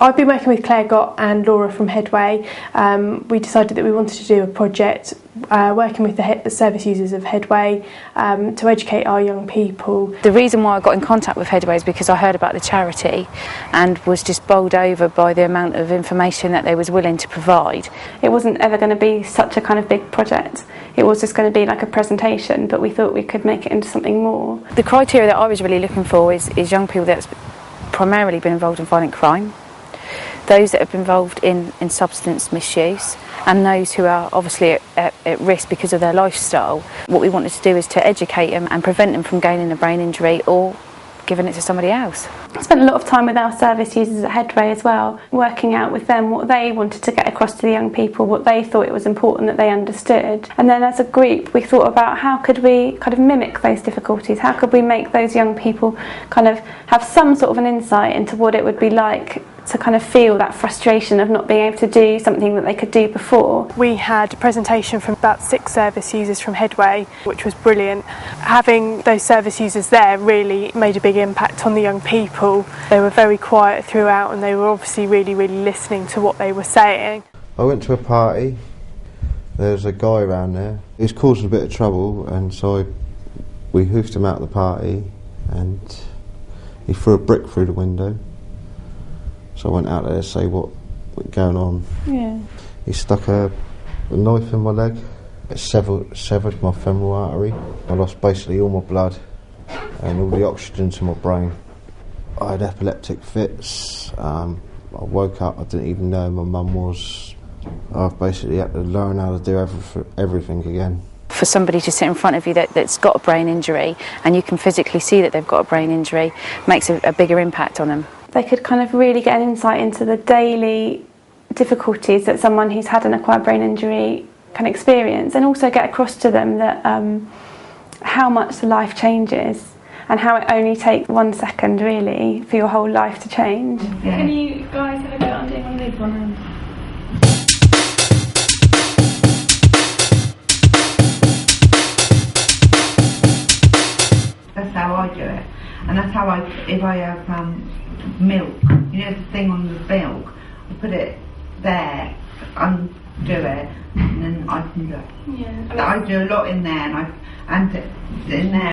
I've been working with Claire Gott and Laura from Headway. We decided that we wanted to do a project working with the service users of Headway to educate our young people. The reason why I got in contact with Headway is because I heard about the charity and was just bowled over by the amount of information that they was willing to provide. It wasn't ever going to be such a kind of big project. It was just going to be like a presentation, but we thought we could make it into something more. The criteria that I was really looking for is young people that's primarily been involved in violent crime, those that have been involved in substance misuse, and those who are obviously at risk because of their lifestyle. What we wanted to do is to educate them and prevent them from gaining a brain injury or giving it to somebody else. I spent a lot of time with our service users at Headway as well, working out with them what they wanted to get across to the young people, what they thought it was important that they understood. And then as a group we thought about how could we kind of mimic those difficulties, how could we make those young people kind of have some sort of an insight into what it would be like to kind of feel that frustration of not being able to do something that they could do before. We had a presentation from about 6 service users from Headway, which was brilliant. Having those service users there really made a big impact on the young people. They were very quiet throughout and they were obviously really listening to what they were saying. I went to a party, there was a guy around there. He was causing a bit of trouble, and so we hoofed him out of the party and he threw a brick through the window. So I went out there to say what was going on. Yeah. He stuck a knife in my leg. It severed my femoral artery. I lost basically all my blood and all the oxygen to my brain. I had epileptic fits. I woke up, I didn't even know who my mum was. I've basically had to learn how to do everything again. For somebody to sit in front of you that's got a brain injury and you can physically see that they've got a brain injury makes a bigger impact on them. They could kind of really get an insight into the daily difficulties that someone who's had an acquired brain injury can experience, and also get across to them that how much life changes and how it only takes 1 second really for your whole life to change. Yeah. Can you guys have a go at doing one of these one hand? That's how I do it, and that's how if I have milk, you know the thing on the milk, I put it there, undo it, and then I can do it. Yeah. I do a lot in there, and in there